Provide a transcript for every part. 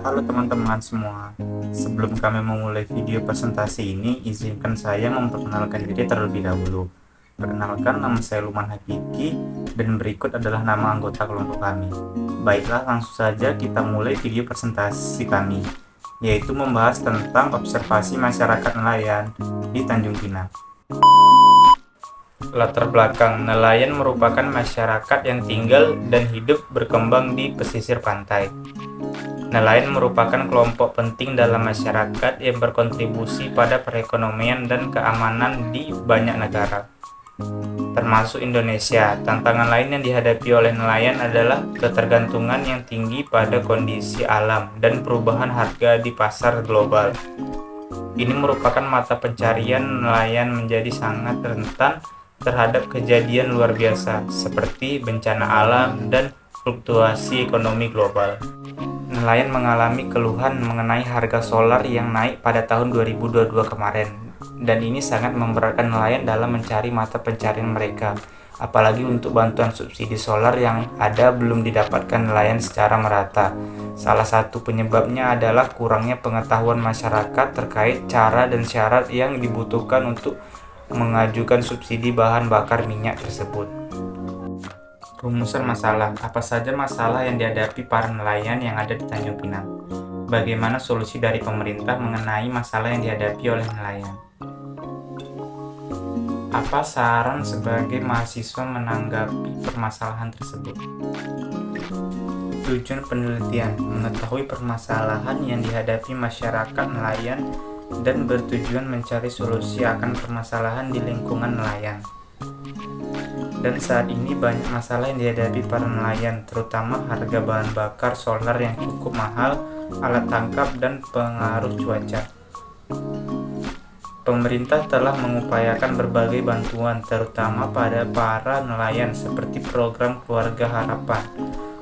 Halo teman-teman semua, sebelum kami memulai video presentasi ini, izinkan saya memperkenalkan diri terlebih dahulu. Perkenalkan, nama saya Luman Hakiki, dan berikut adalah nama anggota kelompok kami. Baiklah, langsung saja kita mulai video presentasi kami, yaitu membahas tentang observasi masyarakat nelayan di Tanjung Pinang. Latar belakang, nelayan merupakan masyarakat yang tinggal dan hidup berkembang di pesisir pantai. Nelayan merupakan kelompok penting dalam masyarakat yang berkontribusi pada perekonomian dan keamanan di banyak negara, termasuk Indonesia. Tantangan lain yang dihadapi oleh nelayan adalah ketergantungan yang tinggi pada kondisi alam dan perubahan harga di pasar global. Ini merupakan mata pencarian nelayan menjadi sangat rentan terhadap kejadian luar biasa seperti bencana alam dan fluktuasi ekonomi global. Nelayan mengalami keluhan mengenai harga solar yang naik pada tahun 2022 kemarin, dan ini sangat memberatkan nelayan dalam mencari mata pencarian mereka, apalagi untuk bantuan subsidi solar yang ada belum didapatkan nelayan secara merata. Salah satu penyebabnya adalah kurangnya pengetahuan masyarakat terkait cara dan syarat yang dibutuhkan untuk mengajukan subsidi bahan bakar minyak tersebut. Rumusan masalah. Apa saja masalah yang dihadapi para nelayan yang ada di Tanjung Pinang? Bagaimana solusi dari pemerintah mengenai masalah yang dihadapi oleh nelayan? Apa saran sebagai mahasiswa menanggapi permasalahan tersebut? Tujuan penelitian: mengetahui permasalahan yang dihadapi masyarakat nelayan dan bertujuan mencari solusi akan permasalahan di lingkungan nelayan. Dan saat ini banyak masalah yang dihadapi para nelayan, terutama harga bahan bakar solar yang cukup mahal, alat tangkap, dan pengaruh cuaca. Pemerintah telah mengupayakan berbagai bantuan, terutama pada para nelayan seperti program Keluarga Harapan,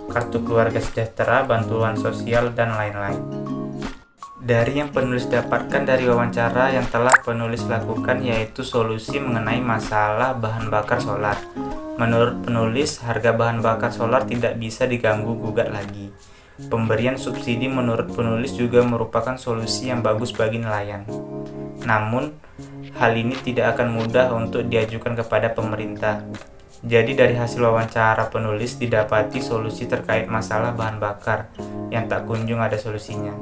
Kartu Keluarga Sejahtera, bantuan sosial, dan lain-lain. Dari yang penulis dapatkan dari wawancara yang telah penulis lakukan, yaitu solusi mengenai masalah bahan bakar solar. Menurut penulis, harga bahan bakar solar tidak bisa diganggu-gugat lagi. Pemberian subsidi menurut penulis juga merupakan solusi yang bagus bagi nelayan. Namun, hal ini tidak akan mudah untuk diajukan kepada pemerintah. Jadi dari hasil wawancara penulis didapati solusi terkait masalah bahan bakar yang tak kunjung ada solusinya,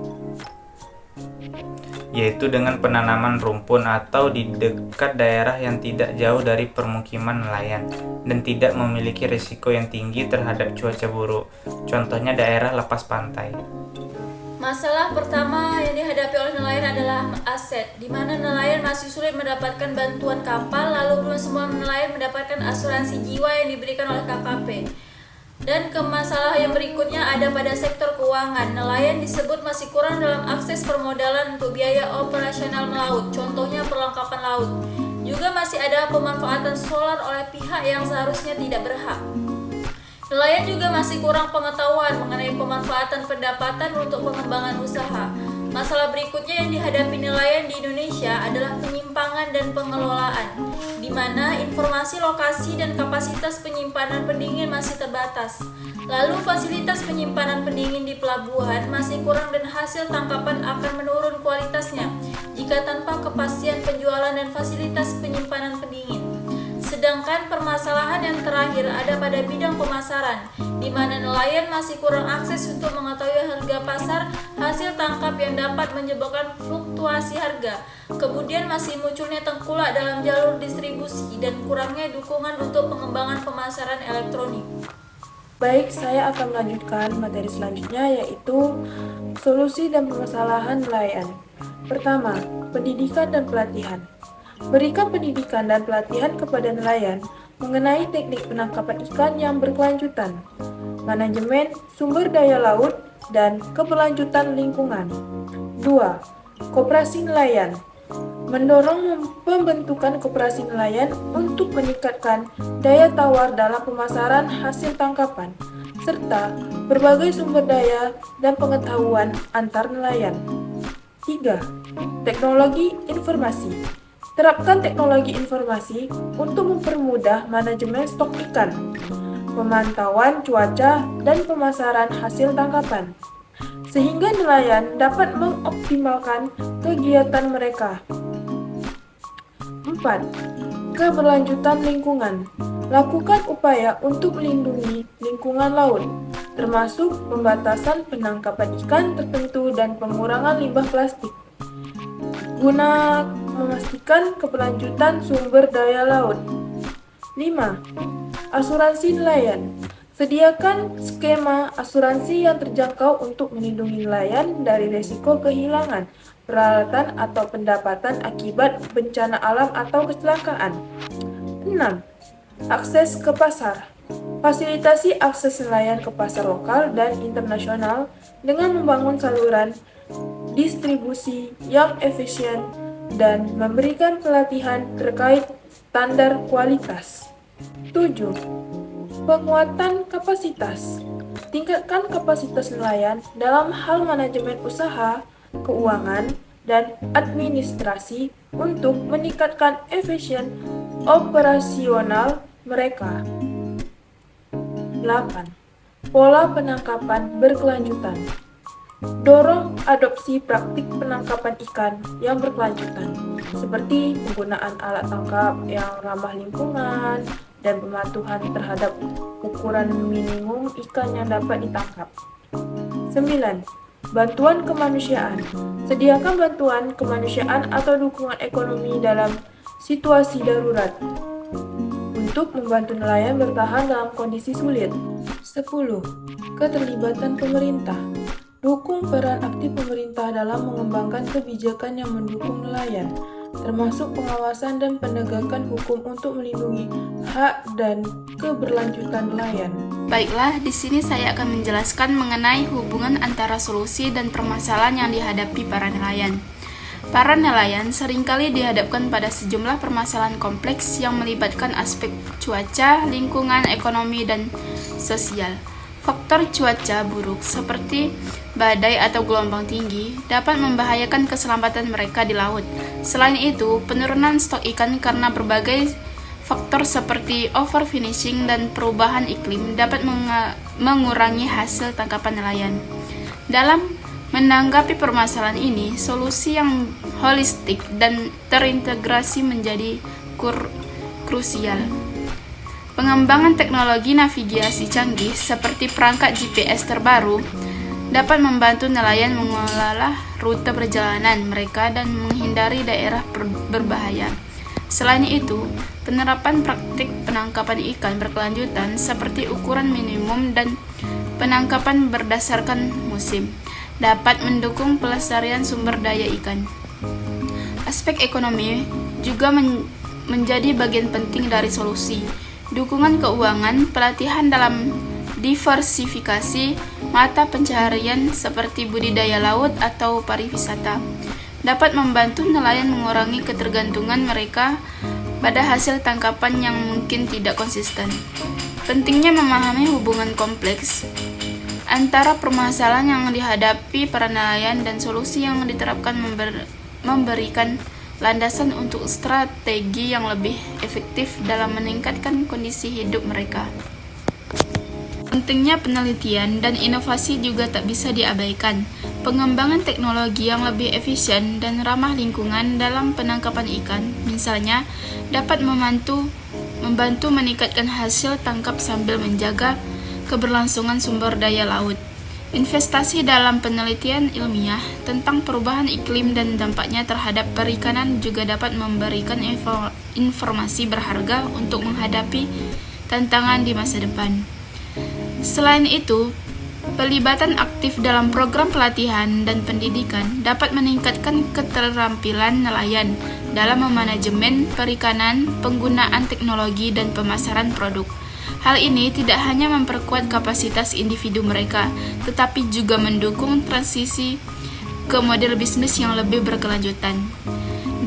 yaitu dengan penanaman rumpun atau di dekat daerah yang tidak jauh dari permukiman nelayan dan tidak memiliki risiko yang tinggi terhadap cuaca buruk, contohnya daerah lepas pantai. Masalah pertama yang dihadapi oleh nelayan adalah aset, di mana nelayan masih sulit mendapatkan bantuan kapal, lalu belum semua nelayan mendapatkan asuransi jiwa yang diberikan oleh KKP. Dan masalah yang berikutnya ada pada sektor keuangan. Nelayan disebut masih kurang dalam akses permodalan untuk biaya operasional melaut, contohnya perlengkapan laut. Juga masih ada pemanfaatan solar oleh pihak yang seharusnya tidak berhak. Nelayan juga masih kurang pengetahuan mengenai pemanfaatan pendapatan untuk pengembangan usaha. Masalah berikutnya yang dihadapi nelayan di Indonesia adalah penyimpangan dan pengelolaan, di mana informasi lokasi dan kapasitas penyimpanan pendingin masih terbatas. Lalu fasilitas penyimpanan pendingin di pelabuhan masih kurang dan hasil tangkapan akan menurun kualitasnya jika tanpa kepastian penjualan dan fasilitas penyimpanan pendingin. Sedangkan permasalahan yang terakhir ada pada bidang pemasaran, di mana nelayan masih kurang akses untuk mengetahui harga pasar hasil tangkap yang dapat menyebabkan fluktuasi harga. Kemudian masih munculnya tengkulak dalam jalur distribusi dan kurangnya dukungan untuk pengembangan pemasaran elektronik. Baik, saya akan melanjutkan materi selanjutnya, yaitu solusi dan permasalahan nelayan. Pertama, pendidikan dan pelatihan. Berikan pendidikan dan pelatihan kepada nelayan mengenai teknik penangkapan ikan yang berkelanjutan, manajemen sumber daya laut, dan keberlanjutan lingkungan. 2. Koperasi nelayan. Mendorong pembentukan koperasi nelayan untuk meningkatkan daya tawar dalam pemasaran hasil tangkapan, serta berbagai sumber daya dan pengetahuan antar nelayan. 3. Teknologi informasi. Terapkan teknologi informasi untuk mempermudah manajemen stok ikan, pemantauan cuaca, dan pemasaran hasil tangkapan. sehingga nelayan dapat mengoptimalkan kegiatan mereka. 4. Keberlanjutan lingkungan. Lakukan upaya untuk melindungi lingkungan laut, termasuk pembatasan penangkapan ikan tertentu dan pengurangan limbah plastik, guna memastikan keberlanjutan sumber daya laut. 5. Asuransi nelayan. Sediakan skema asuransi yang terjangkau untuk melindungi nelayan dari risiko kehilangan peralatan atau pendapatan akibat bencana alam atau kecelakaan. 6. Akses ke pasar. Fasilitasi akses nelayan ke pasar lokal dan internasional dengan membangun saluran distribusi yang efisien dan memberikan pelatihan terkait standar kualitas. 7. Penguatan kapasitas. Tingkatkan kapasitas nelayan dalam hal manajemen usaha, keuangan, dan administrasi untuk meningkatkan efisien operasional mereka. 8. Pola penangkapan berkelanjutan. Dorong adopsi praktik penangkapan ikan yang berkelanjutan, seperti penggunaan alat tangkap yang ramah lingkungan dan pematuhan terhadap ukuran minimum ikan yang dapat ditangkap. 9. Bantuan kemanusiaan. Sediakan bantuan kemanusiaan atau dukungan ekonomi dalam situasi darurat untuk membantu nelayan bertahan dalam kondisi sulit. 10. Keterlibatan pemerintah. Dukung peran aktif pemerintah dalam mengembangkan kebijakan yang mendukung nelayan, termasuk pengawasan dan penegakan hukum untuk melindungi hak dan keberlanjutan nelayan. Baiklah, di sini saya akan menjelaskan mengenai hubungan antara solusi dan permasalahan yang dihadapi para nelayan. Para nelayan seringkali dihadapkan pada sejumlah permasalahan kompleks yang melibatkan aspek cuaca, lingkungan, ekonomi, dan sosial. Faktor cuaca buruk seperti badai atau gelombang tinggi dapat membahayakan keselamatan mereka di laut. Selain itu, penurunan stok ikan karena berbagai faktor seperti overfishing dan perubahan iklim dapat mengurangi hasil tangkapan nelayan. Dalam menanggapi permasalahan ini, solusi yang holistik dan terintegrasi menjadi krusial. Pengembangan teknologi navigasi canggih seperti perangkat GPS terbaru dapat membantu nelayan mengelola rute perjalanan mereka dan menghindari daerah berbahaya. Selain itu, penerapan praktik penangkapan ikan berkelanjutan seperti ukuran minimum dan penangkapan berdasarkan musim dapat mendukung pelestarian sumber daya ikan. Aspek ekonomi juga menjadi bagian penting dari solusi. Dukungan keuangan, pelatihan dalam diversifikasi mata pencaharian seperti budidaya laut atau pariwisata dapat membantu nelayan mengurangi ketergantungan mereka pada hasil tangkapan yang mungkin tidak konsisten. Pentingnya memahami hubungan kompleks antara permasalahan yang dihadapi para nelayan dan solusi yang diterapkan memberikan landasan untuk strategi yang lebih efektif dalam meningkatkan kondisi hidup mereka. Pentingnya penelitian dan inovasi juga tak bisa diabaikan. Pengembangan teknologi yang lebih efisien dan ramah lingkungan dalam penangkapan ikan, misalnya, dapat membantu meningkatkan hasil tangkap sambil menjaga keberlangsungan sumber daya laut. Investasi dalam penelitian ilmiah tentang perubahan iklim dan dampaknya terhadap perikanan juga dapat memberikan informasi berharga untuk menghadapi tantangan di masa depan. Selain itu, pelibatan aktif dalam program pelatihan dan pendidikan dapat meningkatkan keterampilan nelayan dalam memanajemen perikanan, penggunaan teknologi, dan pemasaran produk. Hal ini tidak hanya memperkuat kapasitas individu mereka, tetapi juga mendukung transisi ke model bisnis yang lebih berkelanjutan.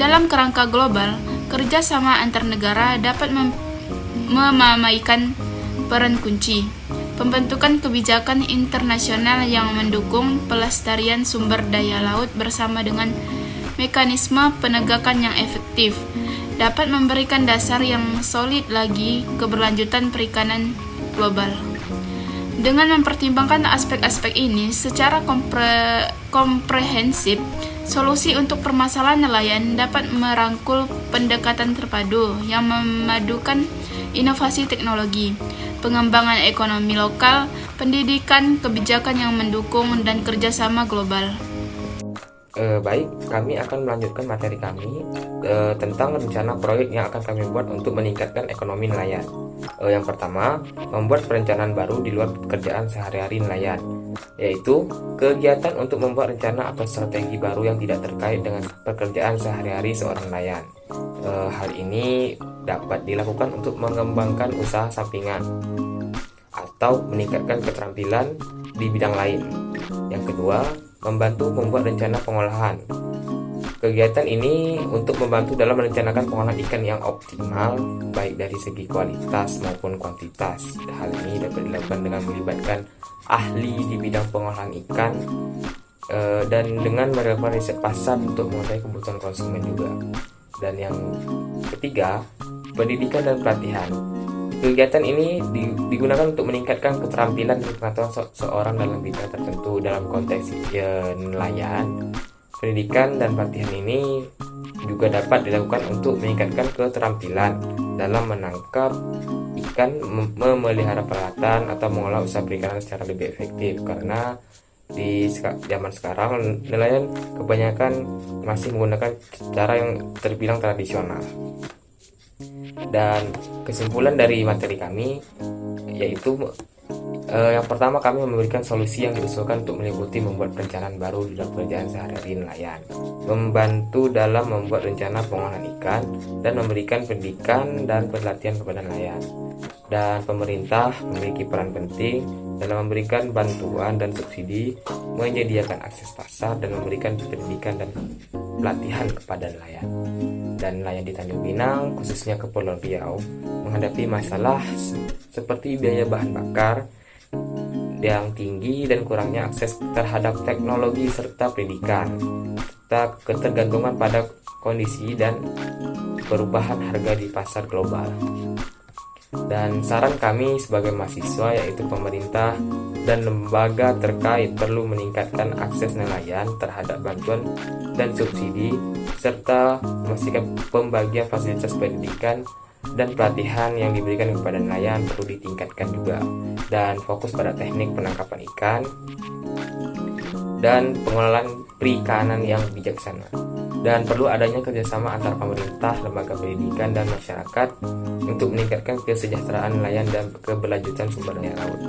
Dalam kerangka global, kerjasama antar negara dapat memamaikan peran kunci. Pembentukan kebijakan internasional yang mendukung pelestarian sumber daya laut bersama dengan mekanisme penegakan yang efektif dapat memberikan dasar yang solid lagi keberlanjutan perikanan global. Dengan mempertimbangkan aspek-aspek ini secara komprehensif, solusi untuk permasalahan nelayan dapat merangkul pendekatan terpadu yang memadukan inovasi teknologi, pengembangan ekonomi lokal, pendidikan, kebijakan yang mendukung, dan kerjasama global. Baik, kami akan melanjutkan materi kami tentang rencana proyek yang akan kami buat untuk meningkatkan ekonomi nelayan. Yang pertama, membuat perencanaan baru di luar pekerjaan sehari-hari nelayan, yaitu kegiatan untuk membuat rencana atau strategi baru yang tidak terkait dengan pekerjaan sehari-hari seorang nelayan. Hal ini dapat dilakukan untuk mengembangkan usaha sampingan atau meningkatkan keterampilan di bidang lain. Yang kedua, membantu membuat rencana pengolahan. Kegiatan ini untuk membantu dalam merencanakan pengolahan ikan yang optimal, baik dari segi kualitas maupun kuantitas. Hal ini dapat dilakukan dengan melibatkan ahli di bidang pengolahan ikan dan dengan melakukan riset pasar untuk mengetahui kebutuhan konsumen juga. Dan yang ketiga, pendidikan dan pelatihan. Kegiatan ini digunakan untuk meningkatkan keterampilan dan pengetahuan seorang dalam bidang tertentu. Dalam konteks nelayan, pendidikan dan pelatihan ini juga dapat dilakukan untuk meningkatkan keterampilan dalam menangkap ikan, memelihara peralatan, atau mengolah usaha perikanan secara lebih efektif. Karena di zaman sekarang nelayan kebanyakan masih menggunakan cara yang terbilang tradisional. Dan kesimpulan dari materi kami yaitu yang pertama, kami memberikan solusi yang diusulkan untuk meliputi membuat perencanaan baru di dalam pekerjaan sehari-hari nelayan, membantu dalam membuat rencana pengolahan ikan, dan memberikan pendidikan dan pelatihan kepada nelayan. Dan pemerintah memiliki peran penting dalam memberikan bantuan dan subsidi, menyediakan akses pasar, dan memberikan pendidikan dan pelatihan kepada nelayan. Dan nelayan di Tanjung Pinang, khususnya Kepulauan Riau, menghadapi masalah seperti biaya bahan bakar yang tinggi dan kurangnya akses terhadap teknologi serta pendidikan, serta ketergantungan pada kondisi dan perubahan harga di pasar global. Dan saran kami sebagai mahasiswa yaitu pemerintah dan lembaga terkait perlu meningkatkan akses nelayan terhadap bantuan dan subsidi, serta memastikan pembagian fasilitas pendidikan dan pelatihan yang diberikan kepada nelayan perlu ditingkatkan juga, dan fokus pada teknik penangkapan ikan dan pengelolaan perikanan yang bijaksana. Dan perlu adanya kerjasama antar pemerintah, lembaga pendidikan, dan masyarakat untuk meningkatkan kesejahteraan nelayan dan keberlanjutan sumber daya laut.